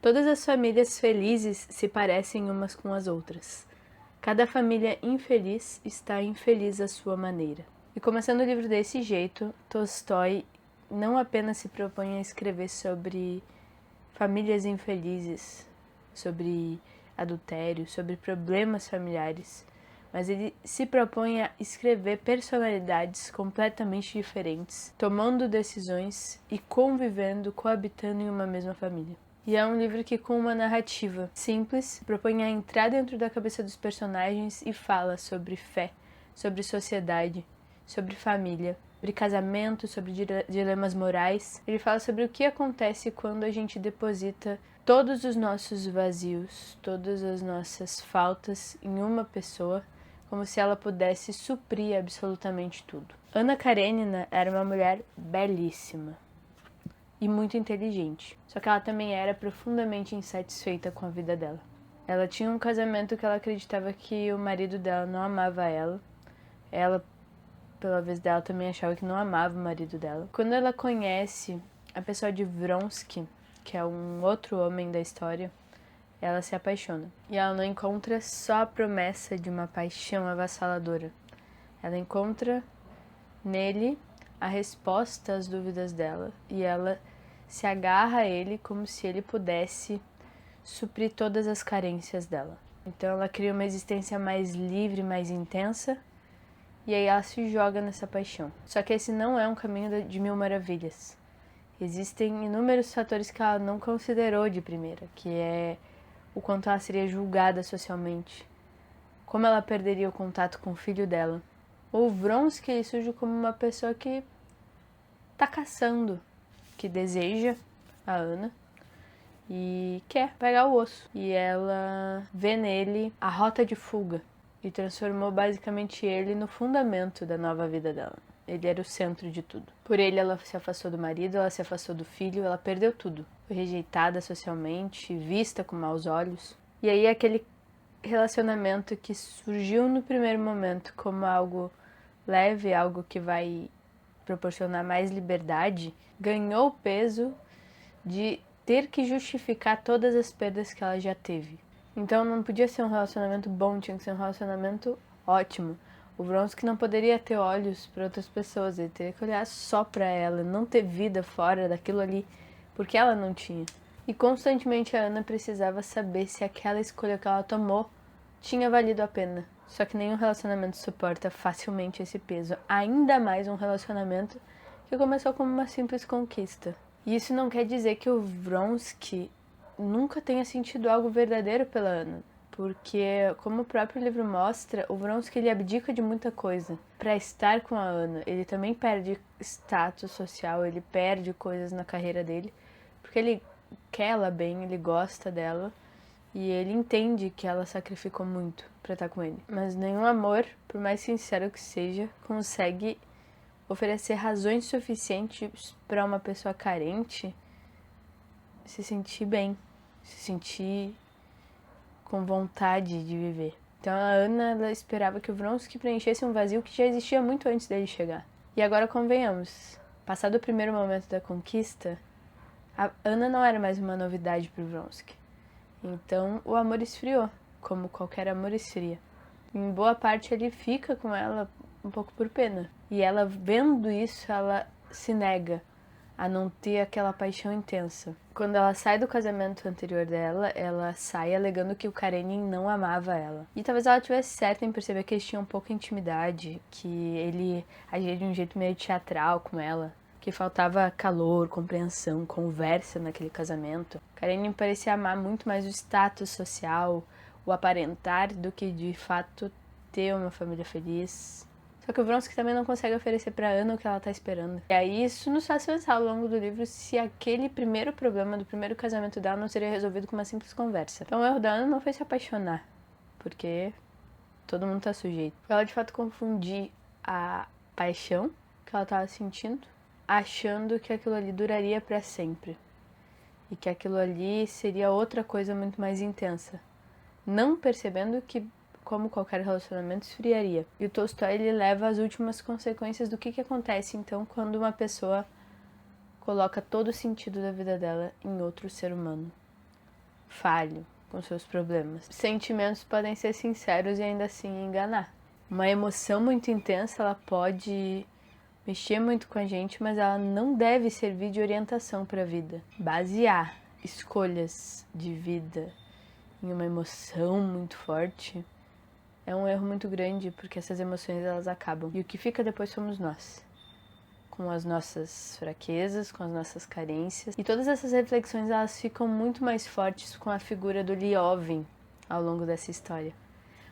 Todas as famílias felizes se parecem umas com as outras. Cada família infeliz está infeliz à sua maneira. E começando o livro desse jeito, Tolstói não apenas se propõe a escrever sobre famílias infelizes, sobre adultério, sobre problemas familiares, mas ele se propõe a escrever personalidades completamente diferentes, tomando decisões e convivendo, coabitando em uma mesma família. E é um livro que, com uma narrativa simples, propõe a entrar dentro da cabeça dos personagens e fala sobre fé, sobre sociedade, sobre família, sobre casamento, sobre dilemas morais. Ele fala sobre o que acontece quando a gente deposita todos os nossos vazios, todas as nossas faltas em uma pessoa, como se ela pudesse suprir absolutamente tudo. Anna Karenina era uma mulher belíssima e muito inteligente, só que ela também era profundamente insatisfeita com a vida dela. Ela tinha um casamento que ela acreditava que o marido dela não amava ela. Ela, pela vez dela, também achava que não amava o marido dela. Quando ela conhece a pessoa de Vronsky, que é um outro homem da história, ela se apaixona. E ela não encontra só a promessa de uma paixão avassaladora. Ela encontra nele a resposta às dúvidas dela. E ela se agarra a ele como se ele pudesse suprir todas as carências dela. Então ela cria uma existência mais livre, mais intensa, e aí ela se joga nessa paixão. Só que esse não é um caminho de mil maravilhas. Existem inúmeros fatores que ela não considerou de primeira, que é o quanto ela seria julgada socialmente, como ela perderia o contato com o filho dela. O Vronsky surge como uma pessoa que tá caçando, que deseja a Anna e quer pegar o osso. E ela vê nele a rota de fuga e transformou basicamente ele no fundamento da nova vida dela. Ele era o centro de tudo. Por ele, ela se afastou do marido, ela se afastou do filho, ela perdeu tudo. Foi rejeitada socialmente, vista com maus olhos. E aí aquele relacionamento que surgiu no primeiro momento como algo leve, algo que vai proporcionar mais liberdade, ganhou o peso de ter que justificar todas as perdas que ela já teve. Então não podia ser um relacionamento bom, tinha que ser um relacionamento ótimo. O Vronsky não poderia ter olhos para outras pessoas, ele teria que olhar só para ela, não ter vida fora daquilo ali, porque ela não tinha. E constantemente a Anna precisava saber se aquela escolha que ela tomou tinha valido a pena. Só que nenhum relacionamento suporta facilmente esse peso, ainda mais um relacionamento que começou como uma simples conquista. E isso não quer dizer que o Vronsky nunca tenha sentido algo verdadeiro pela Anna, porque, como o próprio livro mostra, o Vronsky ele abdica de muita coisa para estar com a Anna. Ele também perde status social, ele perde coisas na carreira dele, porque ele quer ela bem, ele gosta dela e ele entende que ela sacrificou muito para estar com ele. Mas nenhum amor, por mais sincero que seja, consegue oferecer razões suficientes para uma pessoa carente se sentir bem, se sentir com vontade de viver. Então a Anna ela esperava que o Vronsky preenchesse um vazio que já existia muito antes dele chegar. E agora convenhamos, passado o primeiro momento da conquista, a Anna não era mais uma novidade para o Vronsky. Então o amor esfriou, como qualquer amor esfria. Em boa parte ele fica com ela um pouco por pena. E ela, vendo isso, ela se nega a não ter aquela paixão intensa. Quando ela sai do casamento anterior dela, ela sai alegando que o Karenin não amava ela. E talvez ela tivesse certa em perceber que eles tinham pouca intimidade, que ele agia de um jeito meio teatral com ela, que faltava calor, compreensão, conversa naquele casamento. Karenin parecia amar muito mais o status social, o aparentar, do que de fato ter uma família feliz. Só que o Vronsky também não consegue oferecer pra Anna o que ela tá esperando. E aí isso nos faz pensar ao longo do livro se aquele primeiro problema do primeiro casamento dela não seria resolvido com uma simples conversa. Então o erro da Anna não foi se apaixonar, porque todo mundo tá sujeito. Foi ela de fato confundir a paixão que ela tava sentindo, achando que aquilo ali duraria pra sempre. E que aquilo ali seria outra coisa muito mais intensa. Não percebendo que, como qualquer relacionamento, esfriaria. E o Tolstói ele leva às últimas consequências do que acontece então quando uma pessoa coloca todo o sentido da vida dela em outro ser humano. falho, com seus problemas. Sentimentos podem ser sinceros e ainda assim enganar. Uma emoção muito intensa, ela pode mexer muito com a gente, mas ela não deve servir de orientação para a vida. Basear escolhas de vida em uma emoção muito forte é um erro muito grande, porque essas emoções elas acabam. E o que fica depois somos nós, com as nossas fraquezas, com as nossas carências. E todas essas reflexões elas ficam muito mais fortes com a figura do Ljófin ao longo dessa história.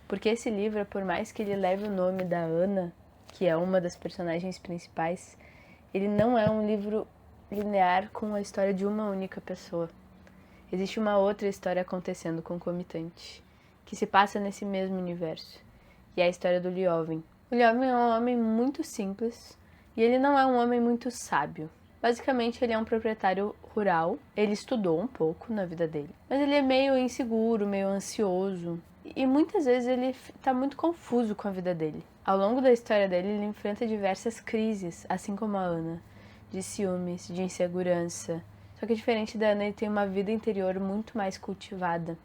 Porque esse livro, por mais que ele leve o nome da Ana, que é uma das personagens principais, ele não é um livro linear com a história de uma única pessoa. Existe uma outra história acontecendo concomitante, que se passa nesse mesmo universo, e é a história do Ljófin. O Ljófin é um homem muito simples, e ele não é um homem muito sábio. Basicamente, ele é um proprietário rural, ele estudou um pouco na vida dele, mas ele é meio inseguro, meio ansioso, e muitas vezes ele está muito confuso com a vida dele. Ao longo da história dele, ele enfrenta diversas crises, assim como a Ana, de ciúmes, de insegurança. Só que diferente da Ana, ele tem uma vida interior muito mais cultivada.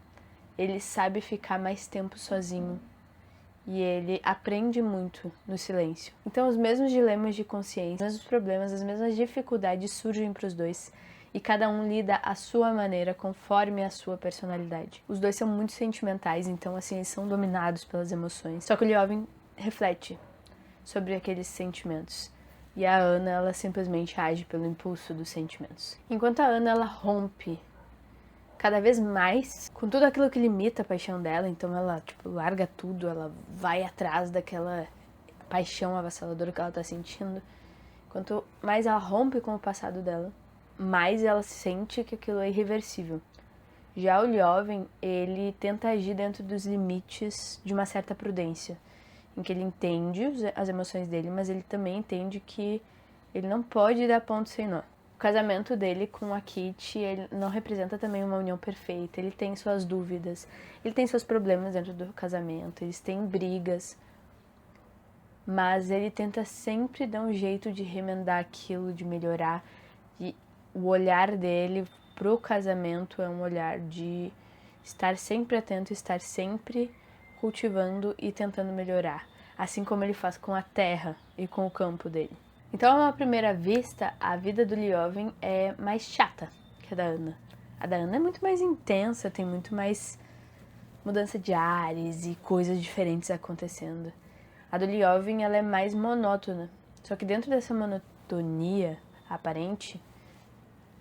Ele sabe ficar mais tempo sozinho e ele aprende muito no silêncio. Então os mesmos dilemas de consciência, os mesmos problemas, as mesmas dificuldades surgem para os dois e cada um lida à sua maneira, conforme a sua personalidade. Os dois são muito sentimentais, então assim, eles são dominados pelas emoções. Só que o Ljófin reflete sobre aqueles sentimentos. E a Ana, ela simplesmente age pelo impulso dos sentimentos. Enquanto a Ana, ela rompe cada vez mais com tudo aquilo que limita a paixão dela, então ela, larga tudo, ela vai atrás daquela paixão avassaladora que ela tá sentindo. Quanto mais ela rompe com o passado dela, mais ela sente que aquilo é irreversível. Já o Ljófin, ele tenta agir dentro dos limites de uma certa prudência, em que ele entende as emoções dele, mas ele também entende que ele não pode dar ponto sem nó. O casamento dele com a Kitty, ele não representa também uma união perfeita, ele tem suas dúvidas, ele tem seus problemas dentro do casamento, eles têm brigas, mas ele tenta sempre dar um jeito de remendar aquilo, de melhorar, e o olhar dele pro casamento é um olhar de estar sempre atento, estar sempre cultivando e tentando melhorar, assim como ele faz com a terra e com o campo dele. Então, à primeira vista, a vida do Ljófin é mais chata que a da Ana. A da Ana é muito mais intensa, tem muito mais mudança de ares e coisas diferentes acontecendo. A do Ljófin, ela é mais monótona. Só que dentro dessa monotonia aparente,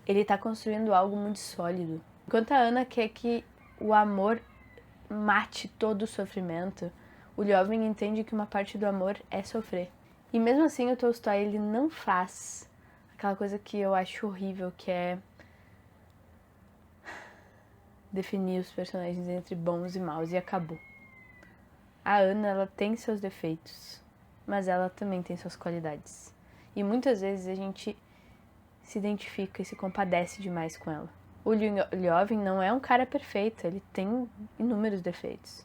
ele tá construindo algo muito sólido. Enquanto a Ana quer que o amor mate todo o sofrimento, o Ljófin entende que uma parte do amor é sofrer. E mesmo assim o Tolstói, ele não faz aquela coisa que eu acho horrível, que é definir os personagens entre bons e maus e acabou. A Ana, ela tem seus defeitos, mas ela também tem suas qualidades. E muitas vezes a gente se identifica e se compadece demais com ela. O Ljófin não é um cara perfeito, ele tem inúmeros defeitos.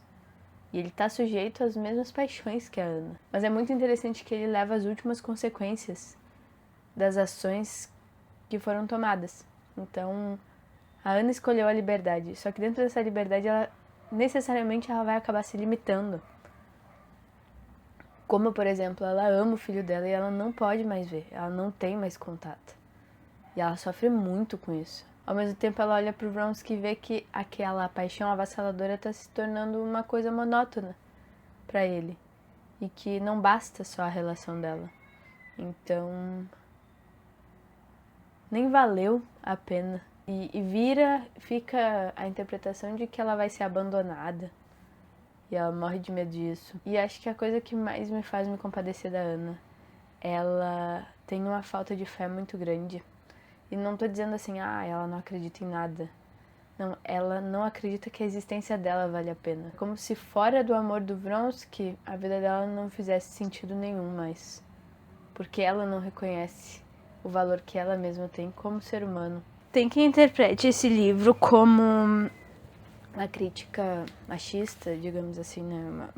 E ele tá sujeito às mesmas paixões que a Ana. Mas é muito interessante que ele leva as últimas consequências das ações que foram tomadas. Então, a Ana escolheu a liberdade, só que dentro dessa liberdade, necessariamente ela vai acabar se limitando. Como, por exemplo, ela ama o filho dela e ela não pode mais ver, ela não tem mais contato. E ela sofre muito com isso. Ao mesmo tempo, ela olha pro Vronsky e vê que aquela paixão avassaladora está se tornando uma coisa monótona para ele. E que não basta só a relação dela. Então, nem valeu a pena. E fica a interpretação de que ela vai ser abandonada. E ela morre de medo disso. E acho que a coisa que mais me faz me compadecer da Ana, ela tem uma falta de fé muito grande. E não tô dizendo assim, ela não acredita em nada. Não, ela não acredita que a existência dela vale a pena. Como se fora do amor do Vronsky, a vida dela não fizesse sentido nenhum mais. Porque ela não reconhece o valor que ela mesma tem como ser humano. Tem quem interprete esse livro como uma crítica machista, digamos assim, né?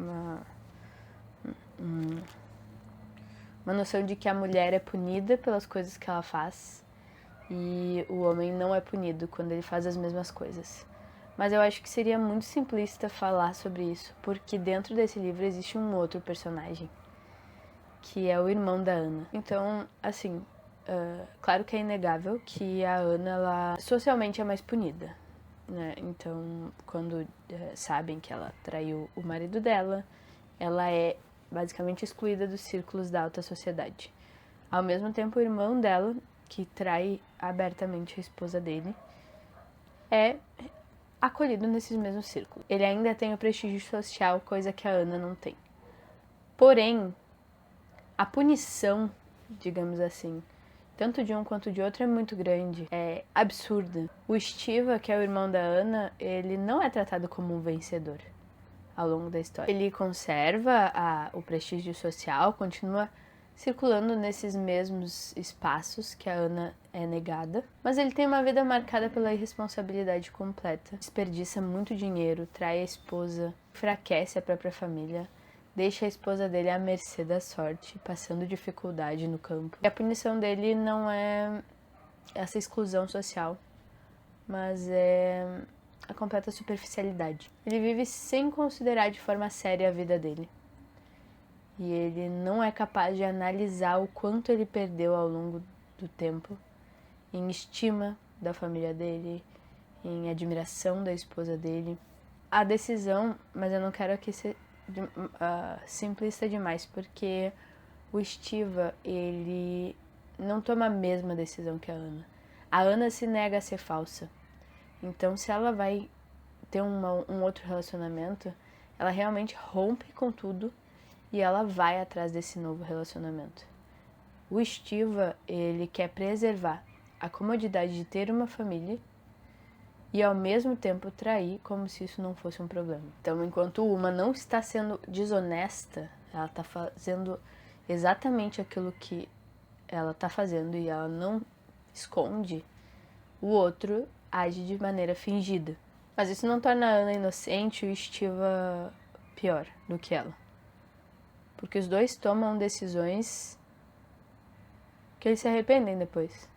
Uma noção de que a mulher é punida pelas coisas que ela faz. E o homem não é punido quando ele faz as mesmas coisas. Mas eu acho que seria muito simplista falar sobre isso, porque dentro desse livro existe um outro personagem, que é o irmão da Ana. Então, assim, claro que é inegável que a Ana, ela socialmente é mais punida, né? Então, quando sabem que ela traiu o marido dela, ela é basicamente excluída dos círculos da alta sociedade. Ao mesmo tempo, o irmão dela, que trai abertamente a esposa dele, é acolhido nesses mesmos círculos. Ele ainda tem o prestígio social, coisa que a Ana não tem. Porém, a punição, digamos assim, tanto de um quanto de outro é muito grande, é absurda. O Stiva, que é o irmão da Ana, ele não é tratado como um vencedor ao longo da história. Ele conserva o prestígio social, continua circulando nesses mesmos espaços que a Ana é negada, mas ele tem uma vida marcada pela irresponsabilidade completa, desperdiça muito dinheiro, trai a esposa, enfraquece a própria família, deixa a esposa dele à mercê da sorte, passando dificuldade no campo. E a punição dele não é essa exclusão social, mas é a completa superficialidade. Ele vive sem considerar de forma séria a vida dele. E ele não é capaz de analisar o quanto ele perdeu ao longo do tempo em estima da família dele, em admiração da esposa dele. A decisão, mas eu não quero aqui ser simplista demais, porque o Stiva, ele não toma a mesma decisão que a Ana. A Ana se nega a ser falsa. Então, se ela vai ter um outro relacionamento, ela realmente rompe com tudo e ela vai atrás desse novo relacionamento. O Stiva, ele quer preservar a comodidade de ter uma família e ao mesmo tempo trair como se isso não fosse um problema. Então, enquanto uma não está sendo desonesta, ela está fazendo exatamente aquilo que ela está fazendo e ela não esconde, o outro age de maneira fingida. Mas isso não torna a Ana inocente e o Stiva pior do que ela. Porque os dois tomam decisões que eles se arrependem depois.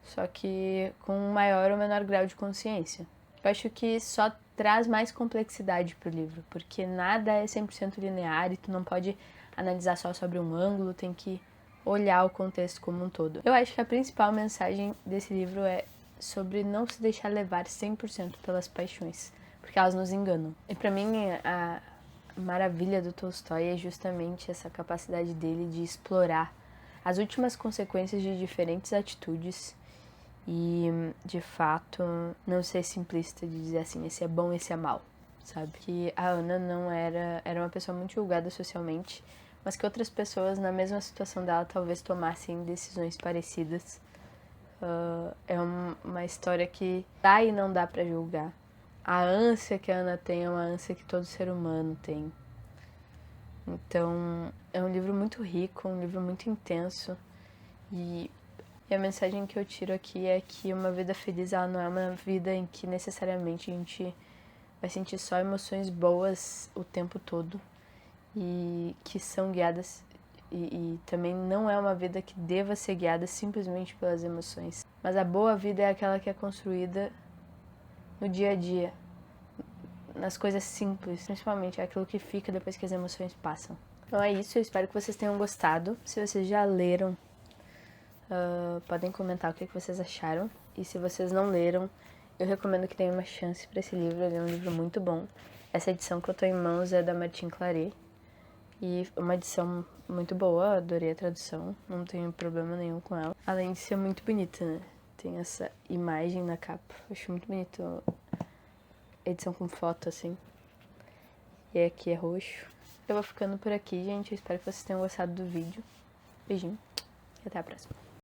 Só que com um maior ou menor grau de consciência. Eu acho que só traz mais complexidade pro livro, porque nada é 100% linear e tu não pode analisar só sobre um ângulo, tem que olhar o contexto como um todo. Eu acho que a principal mensagem desse livro é sobre não se deixar levar 100% pelas paixões, porque elas nos enganam. E pra mim, a maravilha do Tolstói é justamente essa capacidade dele de explorar as últimas consequências de diferentes atitudes e, de fato, não ser simplista de dizer assim, esse é bom, esse é mal, sabe? Que a Ana não era uma pessoa muito julgada socialmente, mas que outras pessoas na mesma situação dela talvez tomassem decisões parecidas. É uma história que dá e não dá pra julgar. A ânsia que a Ana tem é uma ânsia que todo ser humano tem. Então, é um livro muito rico, um livro muito intenso. E a mensagem que eu tiro aqui é que uma vida feliz, ela não é uma vida em que necessariamente a gente vai sentir só emoções boas o tempo todo. E que são guiadas, e também não é uma vida que deva ser guiada simplesmente pelas emoções. Mas a boa vida é aquela que é construída no dia a dia, nas coisas simples, principalmente aquilo que fica depois que as emoções passam. Então é isso, eu espero que vocês tenham gostado. Se vocês já leram, podem comentar o que vocês acharam. E se vocês não leram, eu recomendo que tenham uma chance para esse livro, ele é um livro muito bom. Essa edição que eu tô em mãos é da Martin Claret. E uma edição muito boa, adorei a tradução, não tenho problema nenhum com ela. Além de ser muito bonita, né? Tem essa imagem na capa, eu acho muito bonito a edição com foto, assim. E aqui é roxo. Eu vou ficando por aqui, gente, eu espero que vocês tenham gostado do vídeo. Beijinho e até a próxima.